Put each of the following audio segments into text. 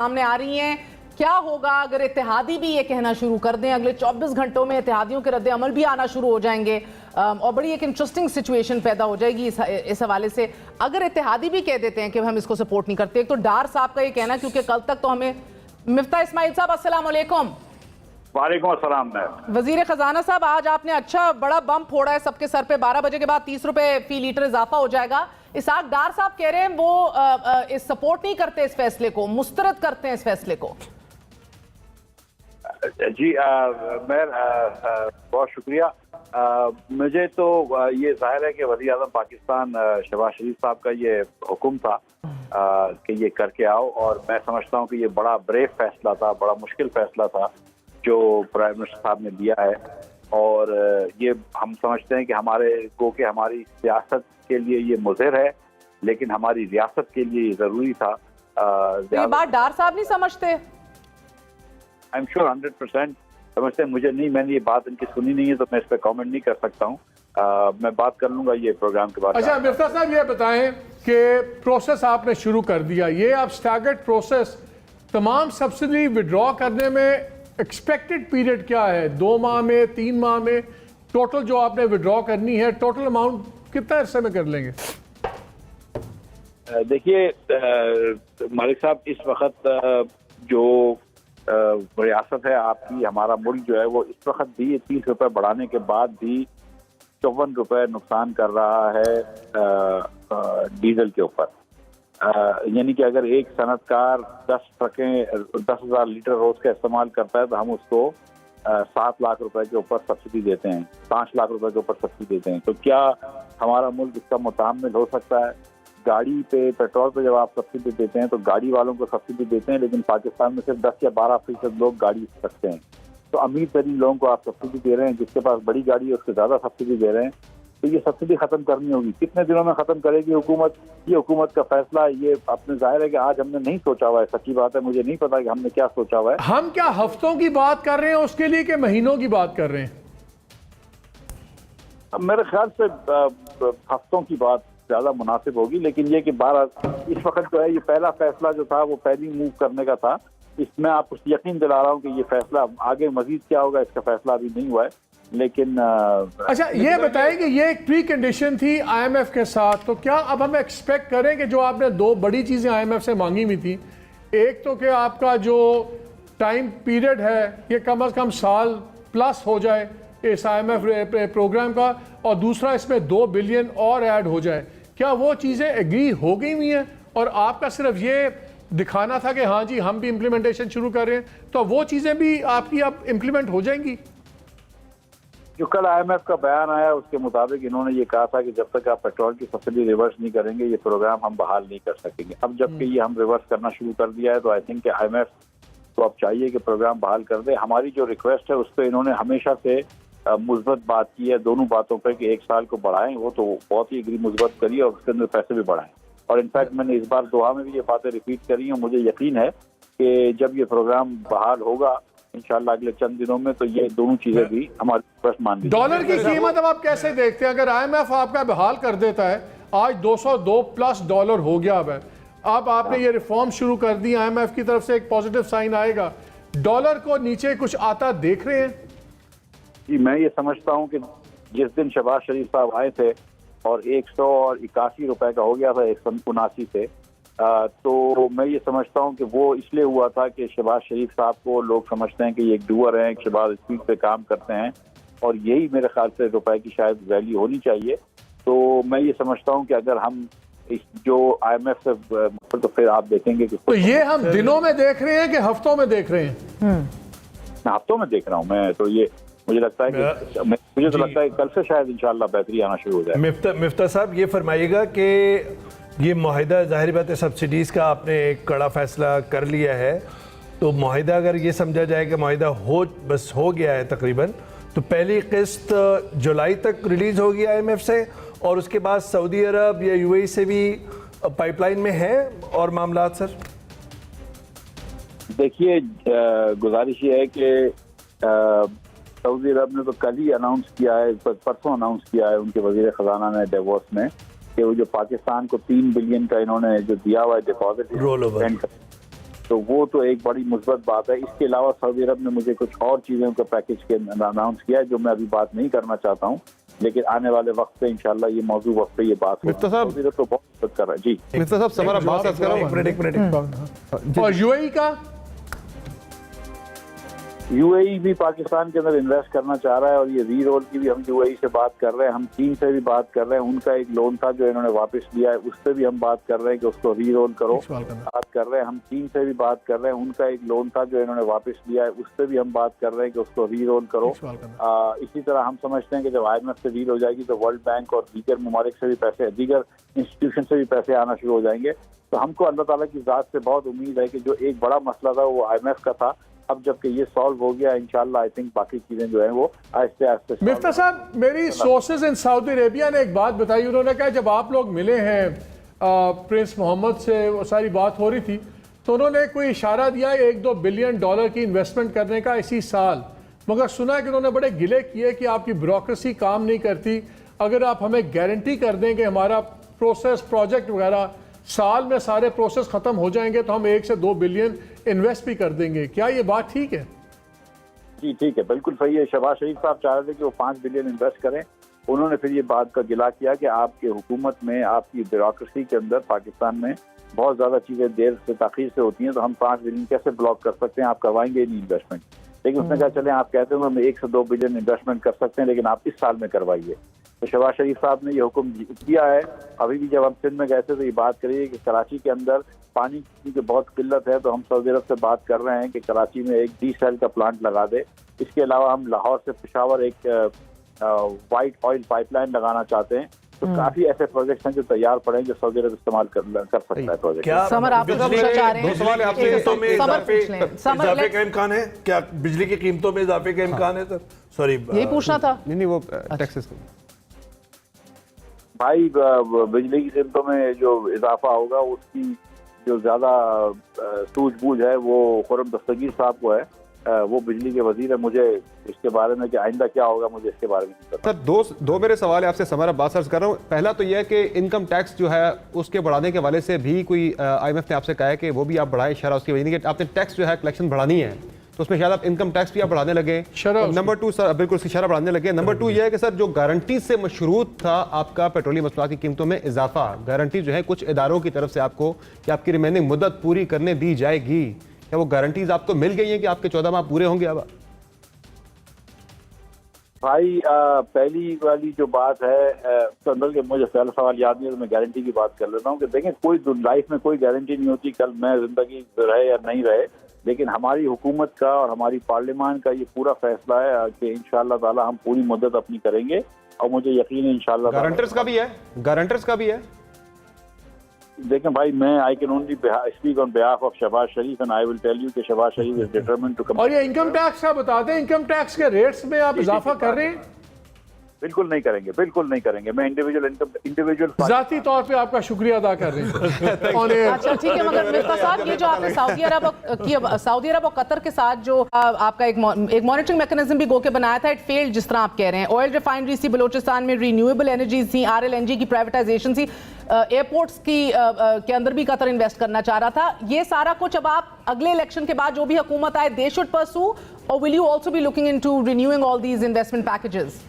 सामने आ रही हैं। क्या होगा अगर इत्तेहादी भी ये कहना शुरू कर दें? अगले 24 घंटों में इत्तेहादियों के रद्द अमल भी आना शुरू हो जाएंगे और बड़ी एक इंटरेस्टिंग सिचुएशन पैदा हो जाएगी इस हवाले से। अगर इत्तेहादी भी कह देते हैं कि हम इसको सपोर्ट नहीं करते, एक तो डार साहब का ये कहना, क्योंकि कल तक तो हमें मिफ्ता इस्माइल साहब अस्सलाम वालेकुम। वालेकुम अस्सलाम। वजीर खजाना साहब, आज आपने अच्छा बड़ा बम फोड़ा है सबके सर पे। 12 बजे के बाद 30 रुपए फी लीटर इजाफा हो जाएगा। इसाक डार साहब कह रहे हैं वो सपोर्ट नहीं करते इस फैसले को, मुस्तरद करते हैं इस फैसले को। जी मैं बहुत शुक्रिया। मुझे तो ये जाहिर है कि वज़ीर आज़म पाकिस्तान शहबाज शरीफ साहब का ये हुक्म था कि ये करके आओ, और मैं समझता हूँ कि ये बड़ा ब्रेव फैसला था, बड़ा मुश्किल फैसला था जो प्राइम मिनिस्टर साहब ने दिया है। और ये हम समझते हैं कि हमारी सियासत के लिए ये मुज़र है, लेकिन हमारी रियासत के लिए ये ज़रूरी था। ये बात डार साहब नहीं समझते? आई एम श्योर 100% समझते हैं। मुझे नहीं, मैंने ये बात इनकी सुनी नहीं है तो मैं इस पर कमेंट नहीं कर सकता हूँ। मैं बात कर लूंगा ये प्रोग्राम के बाद। अच्छा मिफ्ता साहब, ये बताएं कि प्रोसेस आपने शुरू कर दिया, ये आप स्टैगर्ड प्रोसेस, तमाम सब्सिडी विड्रॉ करने में एक्सपेक्टेड पीरियड क्या है? 2 माह में, 3 माह में? टोटल जो आपने विड्रॉ करनी है, टोटल अमाउंट कितना अरसे में कर लेंगे? देखिए मालिक साहब, इस वक्त जो रियासत है आपकी, हमारा मुल्क जो है वो इस वक्त भी 30 रुपए बढ़ाने के बाद भी 54 रुपए नुकसान कर रहा है डीजल के ऊपर। यानी कि अगर एक सनतकार 10,000 लीटर रोज का इस्तेमाल करता है तो हम उसको 7 लाख रुपए के ऊपर सब्सिडी देते हैं, 5 लाख रुपए के ऊपर सब्सिडी देते हैं। तो क्या हमारा मुल्क इसका मुतामिल हो सकता है? गाड़ी पे, पेट्रोल पे जब आप सब्सिडी देते हैं तो गाड़ी वालों को सब्सिडी देते हैं, लेकिन पाकिस्तान में सिर्फ 10 या 12% लोग गाड़ी रखते हैं। तो अमीर तरीन लोगों को आप सब्सिडी दे रहे हैं, जिसके पास बड़ी गाड़ी है उससे ज़्यादा सब्सिडी दे रहे हैं। तो ये सब्सिडी खत्म करनी होगी। कितने दिनों में खत्म करेगी हुकूमत? ये हुकूमत का फैसला। ये अपने जाहिर है कि आज हमने नहीं सोचा हुआ है, सच्ची बात है, मुझे नहीं पता कि हमने क्या सोचा हुआ है। हम क्या हफ्तों की बात कर रहे हैं उसके लिए कि महीनों की बात कर रहे हैं? मेरे ख्याल से हफ्तों की बात ज्यादा मुनासिब होगी, लेकिन ये कि 12 इस वक्त जो है, ये पहला फैसला जो था वो पहली मूव करने का था। इसमें आपको यकीन दिला रहा हूँ कि ये फैसला आगे मजीद क्या होगा इसका फैसला अभी नहीं हुआ है, लेकिन अच्छा ये बताइए कि ये एक प्री कंडीशन थी IMF के साथ, तो क्या अब हम एक्सपेक्ट करें कि जो आपने 2 बड़ी चीज़ें IMF से मांगी हुई थी, एक तो कि आपका जो टाइम पीरियड है ये कम से कम साल प्लस हो जाए इस IMF प्रोग्राम का, और दूसरा इसमें 2 बिलियन और ऐड हो जाए, क्या वो चीज़ें एग्री हो गई हुई हैं? और आपका सिर्फ ये दिखाना था कि हाँ जी हम भी इम्प्लीमेंटेशन शुरू कर रहे हैं, तो वो चीज़ें भी आपकी अब इम्प्लीमेंट हो जाएंगी? जो कल IMF का बयान आया उसके मुताबिक इन्होंने ये कहा था कि जब तक आप पेट्रोल की सब्सिडी रिवर्स नहीं करेंगे ये प्रोग्राम हम बहाल नहीं कर सकेंगे। अब जबकि ये हम रिवर्स करना शुरू कर दिया है तो आई थिंक IMF को अब चाहिए कि प्रोग्राम बहाल कर दे। हमारी जो रिक्वेस्ट है उस पर इन्होंने हमेशा से मुस्बत बात की है, दोनों बातों पर कि 1 साल को बढ़ाएं, वो तो बहुत ही एग्री मुस्बत करी और उसके अंदर पैसे भी बढ़ाएं। और इनफैक्ट मैंने इस बार दोहा में भी ये बातें रिपीट करी हैं। मुझे यकीन है कि जब ये प्रोग्राम बहाल होगा इंशाल्लाह अगले चंद दिनों में, तो ये दोनों चीजें भी हमारी रिक्वेस्ट मान ली। डॉलर की कीमत अब आप कैसे देखते हैं? अगर IMF आपका बहाल कर देता है, आज 202 प्लस डॉलर हो गया अब आपने ये रिफॉर्म शुरू कर दी, IMF की तरफ से एक पॉजिटिव साइन आएगा, डॉलर को नीचे कुछ आता देख रहे हैं? जी मैं ये समझता हूँ कि जिस दिन शहबाज शरीफ साहब आए थे और 181 रुपए का हो गया था 179 से, तो मैं ये समझता हूँ कि वो इसलिए हुआ था कि शहबाज शरीफ साहब को लोग समझते हैं कि ये एक डूअर हैं, शहबाज स्पीड पे काम करते हैं, और यही मेरे ख्याल से रुपए की शायद वैल्यू होनी चाहिए। तो मैं ये समझता हूँ कि अगर हम इस जो IMF से तो फिर आप देखेंगे कि तो ये हम दिनों में देख रहे हैं कि हफ्तों में देख रहे हैं? मैं हफ्तों में देख रहा हूँ। मैं तो ये मुझे लगता है कि मुझे तो लगता है कल से शायद इंशाल्लाह बेहतरी आना शुरू हो जाए। मिफ्ता साहब ये फरमाइएगा कि ये मुआहिदा, जाहिर बात है सब्सिडीज़ का आपने एक कड़ा फैसला कर लिया है, तो मुआहिदा अगर ये समझा जाए कि मुआहिदा हो गया है तकरीबन, तो पहली किस्त जुलाई तक रिलीज़ होगी IMF से, और उसके बाद सऊदी अरब या UAE से भी पाइपलाइन में है और मामला? सर देखिए गुजारिश ये है कि सऊदी अरब ने तो कल ही अनाउंस किया है, परसों अनाउंस किया है उनके वजीर खजाना ने डेवोस में, कि वो जो पाकिस्तान को 3 बिलियन का इन्होंने जो दिया हुआ है डिपॉजिट, तो वो तो एक बड़ी मुस्बत बात है। इसके अलावा सऊदी अरब ने मुझे कुछ और चीज़ों का पैकेज के अनाउंस किया है जो मैं अभी बात नहीं करना चाहता हूँ, लेकिन आने वाले वक्त पे इंशाल्लाह ये मौजू वक्त पे ये बात मिफ्ता साहब सऊदी अरब तो बहुत मदद कर रहा है। जी मिफ्ता साहब हमारा बात अर्ज करो। एक मिनट और यूएई का यूएई भी पाकिस्तान के अंदर इन्वेस्ट करना चाह रहा है और ये री रोल की भी हम यूएई से बात कर रहे हैं, हम चीन से भी बात कर रहे हैं। उनका एक लोन था जो इन्होंने वापस लिया है, उस पर भी हम बात कर रहे हैं कि उसको री रोल करो। बात कर रहे हैं हम चीन से भी बात कर रहे हैं, उनका एक लोन था जो इन्होंने वापस लिया है, उस पर भी हम बात कर रहे हैं कि उसको री रोल करो। इसी तरह हम समझते हैं कि जब IMF से डील हो जाएगी तो वर्ल्ड बैंक और दीगर ममालिक से भी पैसे, दीगर इंस्टीट्यूशन से भी पैसे आना शुरू हो जाएंगे। तो हमको अल्लाह ताला की ज़ात से बहुत उम्मीद है कि जो एक बड़ा मसला था वो IMF का था, अब जबकि ये सॉल्व हो गया इंशाल्लाह आई थिंक बाकी चीजें जो हैं वो आहिस्ते आहिस्ते। मिफ्ता साहब मेरी सोर्सेज इन सऊदी अरेबिया ने एक बात बताई, उन्होंने कहा जब आप लोग मिले हैं प्रिंस मोहम्मद से, वो सारी बात हो रही थी, तो उन्होंने कोई इशारा दिया $1-2 बिलियन की इन्वेस्टमेंट करने का इसी साल, मगर सुना कि उन्होंने बड़े गिले किए कि आपकी ब्यूरोक्रेसी काम नहीं करती, अगर आप हमें गारंटी कर दें कि हमारा प्रोसेस प्रोजेक्ट वगैरह साल में सारे प्रोसेस खत्म हो जाएंगे तो हम 1 से 2 बिलियन इन्वेस्ट भी कर देंगे। क्या ये बात ठीक है? जी ठीक है, बिल्कुल सही है। शहबाज शरीफ साहब चाह रहे थे कि वो 5 बिलियन इन्वेस्ट करें। उन्होंने फिर ये बात का गिला किया कि आपके हुकूमत में, आपकी ब्यूरोक्रेसी के अंदर पाकिस्तान में बहुत ज़्यादा चीज़ें देर से ताखीर से होती हैं, तो हम 5 बिलियन कैसे ब्लॉक कर सकते हैं, आप करवाएंगे नहीं इन्वेस्टमेंट। लेकिन उसने कहा चले आप कहते हो हम 1 से 2 बिलियन इन्वेस्टमेंट कर सकते हैं, लेकिन आप इस साल में करवाइए। तो शहबाज शरीफ साहब ने ये हुक्म किया है। अभी भी जब हम सिंध में गए थे तो ये बात करिए कि कराची के अंदर पानी की बहुत किल्लत है, तो हम सऊदी अरब से बात कर रहे हैं कि कराची में एक डीसेल का प्लांट लगा दे। इसके अलावा हम लाहौर से पेशावर एक वाइट ऑयल पाइपलाइन लगाना चाहते हैं। तो काफी ऐसे प्रोजेक्ट्स हैं जो तैयार पड़े हैं जो सऊदी अरब इस्तेमाल कर सकता है प्रोजेक्ट। क्या समर आप पूछना चाह रहे हैं? 2 सवाल आपसे। कीमतों में समर इजाफे का इम्कान है क्या? बिजली की कीमतों में इजाफे का इम्कान है सर? सॉरी यही पूछना था। नहीं वो टैक्सेस भाई बिजली की कीमतों में जो इजाफा होगा उसकी जो ज्यादा सूझबूझ है वो खुर्रम दस्तगीर साहब को है, वो बिजली के वजीर है। मुझे इसके बारे में कि आइंदा क्या होगा मुझे इसके बारे में नहीं पता। सर दो मेरे सवाल है आपसे समर बात अर्ज कर रहा हूँ। पहला तो यह है कि इनकम टैक्स जो है उसके बढ़ाने के हवाले से भी कोई IMF ने आपसे कहा है कि वो भी आप बढ़ाएं इशारा उसकी वजह कि आपने टैक्स जो है कलेक्शन बढ़ानी है, तो उसमें शायद आप इनकम टैक्स भी आप बढ़ाने लगे। नंबर 2 सर बिल्कुल इशारा बढ़ाने लगे। नंबर 2 यह है कि सर जो गारंटी से मशरूत था आपका पेट्रोलियम मसनूआत की कीमतों में इजाफा, गारंटी जो है कुछ इदारों की तरफ से आपको कि आपकी रिमेनिंग मुद्दत पूरी करने दी जाएगी, क्या वो गारंटीज आपको मिल गई हैं कि आपके 14 माह पूरे होंगे? अब भाई पहली वाली जो बात है संदल के मुझे पहला सवाल याद नहीं है तो मैं गारंटी की बात कर लेता हूँ कि देखें कोई लाइफ में कोई गारंटी नहीं होती कल मैं जिंदगी रहे या नहीं रहे, लेकिन हमारी हुकूमत का और हमारी पार्लियामान का ये पूरा फैसला है कि इंशाअल्लाह ताला हम पूरी मदद अपनी करेंगे और मुझे यकीन है इंशाअल्लाह। गारंटर्स का भी है, गारंटर्स का भी है। देखें भाई मैं I can only speak on behalf of Shahbaz Sharif and I will tell you कि Shahbaz Sharif is determined to come. और ये इनकम टैक्स का बता दें, इनकम टैक्स के रेट्स में आप इजाफा कर रहे हैं? बिल्कुल नहीं करेंगे, बिल्कुल नहीं करेंगे। मैं इंडिविजुअल जाती तौर पे आपका शुक्रिया अदा कर रहे हैं। अच्छा ठीक है, मगर मिफ्ता साहब ये जो आपने सऊदी अरब और कतर के साथ जो आपका एक मॉनिटरिंग मैकेनिज्म भी गो के बनाया था, इट फेल्ड जिस तरह आप कह रहे हैं। ऑयल रिफाइनरी थी बलोचिस्तान में, रिन्यूएबल एनर्जी थी, RLNG की प्राइवेटाइजेशन थी, एयरपोर्ट्स की के अंदर भी कतर इन्वेस्ट करना चाह रहा था। ये सारा कुछ अब आप अगले इलेक्शन के बाद जो भी हुकूमत आए दे शुड परसू, और will you also be looking into renewing all these investment packages?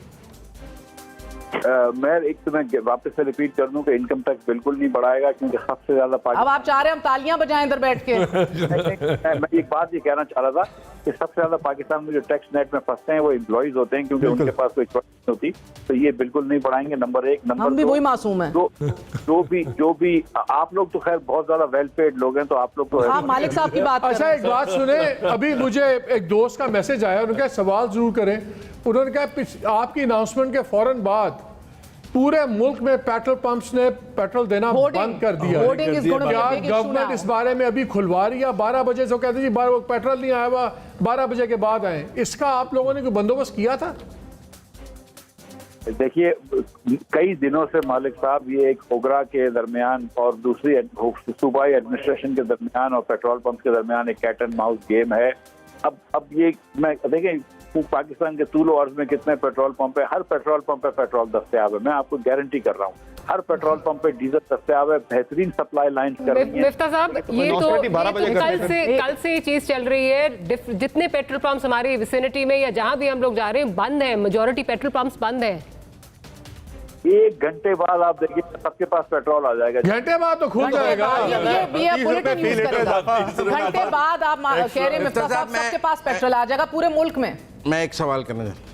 मैं एक तो मैं वापस से रिपीट कर दूं कि इनकम टैक्स बिल्कुल नहीं बढ़ाएगा क्योंकि सबसे ज्यादा अब आप चाह रहे हैं हम तालियां बजाएं इधर बैठ के? मैं एक बात ये कहना चाह रहा था कि सबसे ज्यादा पाकिस्तान में जो टैक्स नेट में फंसते हैं वो एम्प्लॉइज होते हैं क्योंकि उनके पास कोई चॉइस नहीं होती, तो ये बिल्कुल नहीं बढ़ाएंगे। नंबर 1। नंबर हम भी वही मासूम है। जो भी आप लोग तो खैर बहुत ज्यादा वेल पेड लोग हैं, तो आप लोग तो आप मालिक साहब की बात। अच्छा एक बात सुने, अभी मुझे एक दोस्त का मैसेज आया, उन्होंने कहा सवाल जरूर करें। उन्होंने कहा आपकी अनाउंसमेंट के फौरन बाद पूरे मुल्क में पेट्रोल पंप्स ने पेट्रोल देना बंद कर दिया। क्या गवर्नमेंट इस बारे में अभी खुलवा रही है? 12 बजे से कहते जी पेट्रोल नहीं आया हुआ, 12 बजे के बाद आए। इसका आप लोगों ने कोई बंदोबस्त किया था? देखिए कई दिनों से मालिक साहब ये एक ओगरा के दरमियान और दूसरी सूबाई एडमिनिस्ट्रेशन के दरमियान और पेट्रोल पंप के दरमियान एक कैट एंड माउस गेम है। अब ये मैं देखें पाकिस्तान के तूलो अर्ज में कितने पेट्रोल पंप है, हर पेट्रोल पंप पे पेट्रोल दस्तयाब है। मैं आपको गारंटी कर रहा हूँ हर पेट्रोल पंप पे डीजल दस्तयाब है, बेहतरीन सप्लाई लाइन कर रही है। मिफ्ता साहब, ये तो 12 बजे कल से ये चीज चल रही है। जितने पेट्रोल पंप्स हमारी विसिनिटी में या जहां भी हम लोग जा रहे हैं बंद है, मेजोरिटी पेट्रोल पंप्स बंद है। 1 घंटे बाद आप देखिए सबके पास पेट्रोल आ जाएगा। घंटे बाद तो खुल जाएगा। ये बुलेटिन न्यूज करेगा। घंटे बाद आप कह रहे हैं मिफ्ता साहब सबके पास पेट्रोल आ जाएगा पूरे मुल्क में। मैं एक सवाल करना चाहता हूं।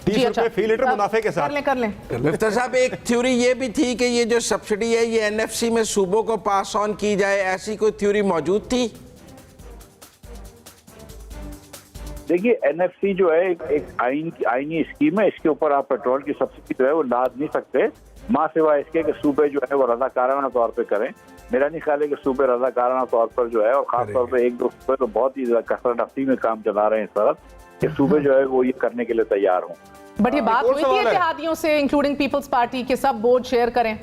30 रुपए फी लीटर मुनाफे के साथ कर लें। मिफ्ता साहब, एक थ्योरी ये भी थी कि ये जो सब्सिडी है ये एनएफसी में सूबों को पास ऑन की जाए, ऐसी कोई थ्योरी मौजूद थी? देखिए एनएफसी जो है एक आईनी स्कीम है, इसके ऊपर आप पेट्रोल की सब्सिडी जो है वो लाद नहीं सकते, माँ सिवाय इसके कि सूबे जो है वो रजाकाराना तौर पे करें। मेरा नहीं ख्याल है कि सूबे रजाकाराना तौर पर जो है, और खासतौर पर 1-2 सूबे तो बहुत ही कसरत नफ्सी में काम चला रहे हैं इस वक्त, कि सूबे जो है वो ये करने के लिए तैयार हों। बट ये बात और हुई थी सवाल है। इत्तेहादियों से इंक्लूडिंग पीपल्स पार्टी के सब बोर्ड शेयर करें।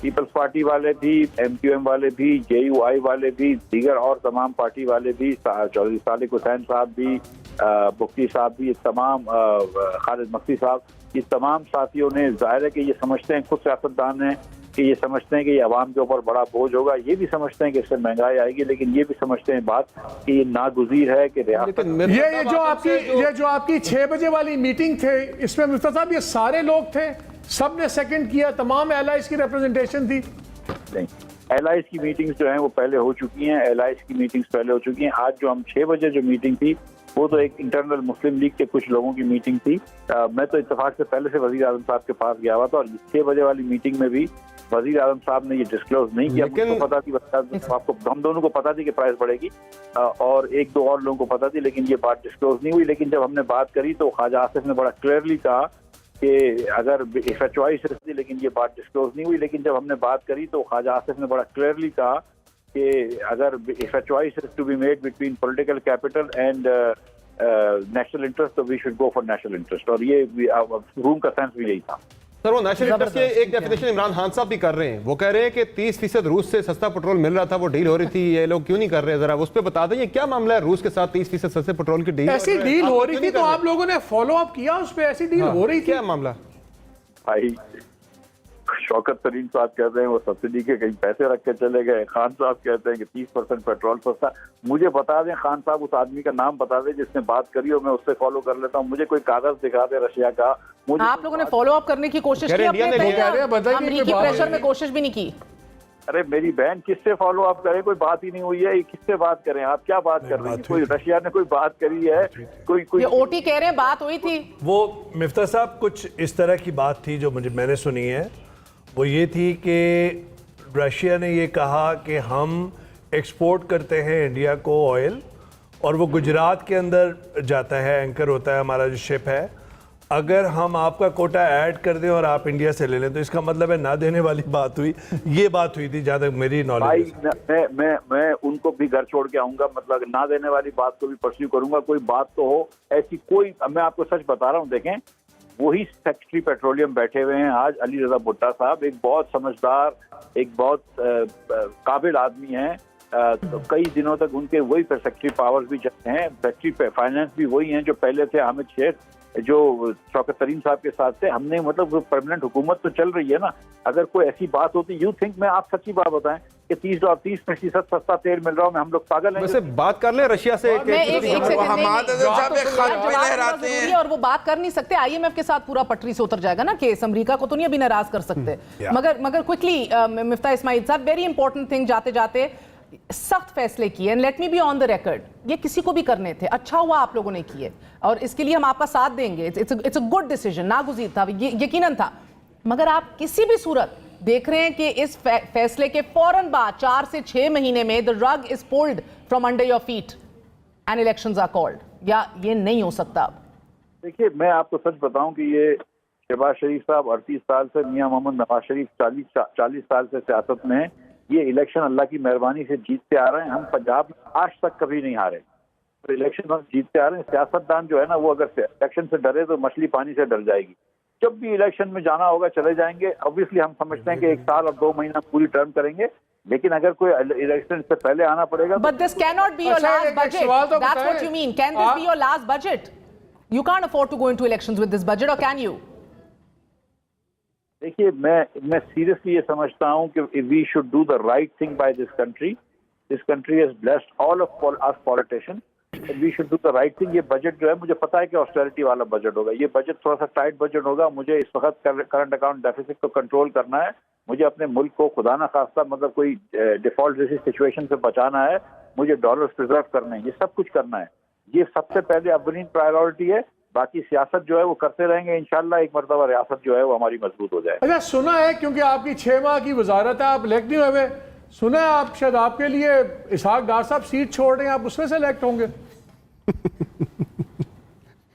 पीपल्स पार्टी वाले भी, एमक्यूएम वाले भी, जेयूआई वाले भी, दीगर और तमाम पार्टी वाले भी, चौधरी सालिक हुसैन साहब भी, मुफ्ती साहब भी, ये तमाम खालिद मक्सी साहब, ये तमाम साथियों ने जाहिर है कि ये समझते हैं, खुद सियासतदान हैं कि ये समझते हैं कि ये अवाम के ऊपर बड़ा बोझ होगा, ये भी समझते हैं कि इससे महंगाई आएगी, लेकिन ये भी समझते हैं बात कि ये नागुज़ीर है कि रियासत ये जो आपकी 6 बजे वाली मीटिंग थे, इसमें मिफ्ता साहब ये सारे लोग थे, सब ने सेकंड किया, तमाम एलाइज की रिप्रेजेंटेशन थी? नहीं, एलाइज की मीटिंग्स जो हैं वो पहले हो चुकी हैं, एलाइज की मीटिंग्स पहले हो चुकी हैं। आज जो हम 6 बजे जो मीटिंग थी वो तो एक इंटरनल मुस्लिम लीग के कुछ लोगों की मीटिंग थी। मैं तो इत्तेफाक से पहले से वजीर आजम साहब के पास गया हुआ था, और 6 बजे वाली मीटिंग में भी वजीर आजम साहब ने ये डिस्क्लोज नहीं किया। मुझको पता थी, आपको, हम दोनों को पता थी कि प्राइस बढ़ेगी, और 1-2 और लोगों को पता थी, लेकिन ये बात डिस्क्लोज नहीं हुई। लेकिन जब हमने बात करी तो ख्वाजा आसिफ ने बड़ा क्लियरली कहा कि अगर इफ ए चॉइस थी, लेकिन ये बात डिस्क्लोज नहीं हुई। लेकिन जब हमने बात करी तो ख्वाजा आसिफ ने बड़ा क्लियरली कहा कि अगर if a choice is to be made between political capital and national interest, तो we should go for national interest. और ये रूम का सेंस भी यही था। सर, वो नेशनल इंटरेस्ट की एक डेफिनेशन इमरान खान साहब भी कर रहे हैं। वो कह रहे हैं कि 30% रूस से सस्ता पेट्रोल मिल रहा था, वो डील हो रही थी, ये लोग क्यों नहीं कर रहे? जरा उस पर बता दें, ये क्या मामला है? रूस के साथ 30% सस्ते पेट्रोल की डील, ऐसी डील हो रही थी तो आप लोगों ने फॉलो अप किया उस पर? ऐसी डील हो रही थी, क्या मामला? भाई शौकत तरीन साहब कहते हैं वो सब्सिडी के कहीं पैसे रख के चले गए, खान साहब कहते हैं कि 30% पेट्रोल सस्ता। मुझे बता दें, खान साहब उस आदमी का नाम बता दें जिसने बात करी और मैं उससे फॉलो कर लेता हूँ। मुझे कोई कागज दिखा दे रशिया का। मुझे आप लोगों ने फॉलो अप करने की कोशिश की अपने अमेरिकी प्रेशर में कोशिश भी नहीं की? अरे मेरी बहन, किससे फॉलो अप करे? कोई बात ही नहीं हुई है, किससे बात करें? आप क्या बात कर रहे हैं? कोई रशिया ने कोई बात करी है? कोई ओटी कह रहे हैं बात हुई थी। वो मिफ्ता साहब कुछ इस तरह की बात थी जो मैंने सुनी है। वो ये थी कि रशिया ने ये कहा कि हम एक्सपोर्ट करते हैं इंडिया को ऑयल, और वो गुजरात के अंदर जाता है, एंकर होता है हमारा जो शिप है। अगर हम आपका कोटा ऐड कर दें और आप इंडिया से ले लें तो इसका मतलब है ना देने वाली बात हुई। ये बात हुई थी जहाँ तक मेरी नॉलेज है। मैं उनको भी घर छोड़ के आऊंगा, मतलब ना देने वाली बात को भी परस्यू करूंगा। कोई बात तो हो ऐसी, कोई, मैं आपको सच बता रहा हूँ। देखें, वही सेक्रेटरी पेट्रोलियम बैठे हुए हैं आज, अली रजा भुट्टा साहब, एक बहुत समझदार, एक बहुत काबिल आदमी हैं। तो कई दिनों तक उनके वही सेक्रेटरी पावर्स भी चलते हैं, सेक्रेटरी फाइनेंस भी वही हैं जो पहले थे हामिद शेख, जो शौकत तरीन साहब के साथ थे। हमने, मतलब परमानेंट हुकूमत तो चल रही है ना। अगर कोई ऐसी बात होती, यू थिंक, मैं आप सच्ची बात बताएं कि 30% सस्ता तेल मिल रहा हो, मैं हम लोग पागल हैं? वैसे बात कर ले रशिया से। और वो बात कर नहीं सकते, आईएमएफ के साथ पूरा पटरी से उतर जाएगा ना केस। अमेरिका को तो नहीं अभी नाराज कर सकते। मगर क्विकली मिफ्ता इस्माइल साहब, वेरी इंपॉर्टेंट थिंग, जाते जाते सख्त फैसले किए, and let me be on the record, ये किसी को भी करने थे, अच्छा हुआ आप लोगों ने किए और इसके लिए हम आपका साथ देंगे। इट्स अ गुड डिसीजन, नागुज़ीर था, ये यकीनन था। मगर आप किसी भी सूरत देख रहे हैं कि इस फैसले के फौरन बाद 4 से 6 महीने में the rug is pulled from under your feet and elections are called, या ये नहीं हो सकता? अब देखिए, मैं आपको सच बताऊं कि ये शहबाज शरीफ साहब 38 साल से, मियां मोहम्मद नवाज शरीफ 40 साल से सियासत में है। ये इलेक्शन अल्लाह की मेहरबानी से जीतते आ रहे हैं। हम पंजाब में आज तक कभी नहीं हारे, तो इलेक्शन हम जीतते आ रहे हैं। सियासतदान जो है ना, वो अगर इलेक्शन से डरे तो मछली पानी से डर जाएगी। जब भी इलेक्शन में जाना होगा चले जाएंगे। ऑब्वियसली हम समझते हैं कि 1 साल और 2 महीना पूरी टर्म करेंगे, लेकिन अगर कोई इलेक्शन से पहले आना पड़ेगा। But this can not be your last budget, that's what you mean. Can this be your last budget? You can't afford to go into elections with this budget, or can you? देखिए, मैं seriously ये समझता हूँ कि we should do the right thing by this country has blessed all of us politician, we should do the right thing. ये budget जो है, मुझे पता है कि ऑस्टेरिटी वाला बजट होगा, ये बजट थोड़ा सा टाइट बजट होगा। मुझे इस वक्त करंट अकाउंट डेफिसिट को कंट्रोल करना है, मुझे अपने मुल्क को खुदा ना खास्ता मतलब कोई डिफॉल्ट जैसी सिचुएशन से बचाना है, मुझे डॉलर्स प्रिजर्व करने हैं, ये सब कुछ करना है। ये सबसे पहले अव्वलीन प्रायोरिटी है। बाकी सियासत जो है वो करते रहेंगे, इंशाल्लाह एक मरतबा रियासत जो है वो हमारी मजबूत हो जाए। अच्छा, सुना है क्योंकि आपकी 6 माह की वजारत है, आप इलेक्ट नहीं हुए, सुना है आप शायद आपके लिए इसहाक डार साहब सीट छोड़ रहे हैं, आप उसमें से इलेक्ट होंगे?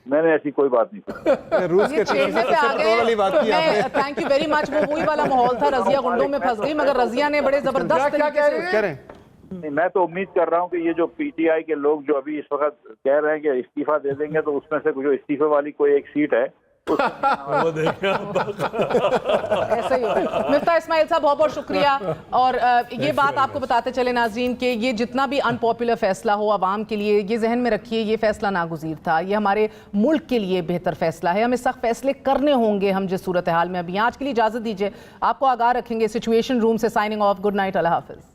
मैंने ऐसी कोई बात नहीं की। रूस के छेड़ने पे आ गए। वाली बात की आपने। Thank you very much. वो वही वाला माहौल था, रजिया गुंडों में फंस गई, मगर रजिया ने बड़े जबरदस्त क्या तरीके से कह रहे हैं? नहीं, मैं तो उम्मीद कर रहा हूँ कि ये जो पीटीआई के लोग जो अभी इस वक्त कह रहे हैं कि इस्तीफा दे देंगे, तो उसमें से जो इस्तीफे वाली कोई एक सीट है वो देखें ऐसा ही होगा। मिफ्ता इस्माइल साहब, बहुत बहुत शुक्रिया। और ये बात आपको बताते चले नाजरीन कि ये जितना भी अनपॉपुलर फैसला हो आवाम के लिए, ये जहन में रखिए, ये फैसला नागुज़ीर था, ये हमारे मुल्क के लिए बेहतर फैसला है। हमें सख्त फैसले करने होंगे हम जिस सूरत हाल में अभी। आज के लिए इजाज़त दीजिए, आपको आगाह रखेंगे। सिचुएशन रूम से साइनिंग ऑफ, गुड नाइट, अल्लाह हाफिज़।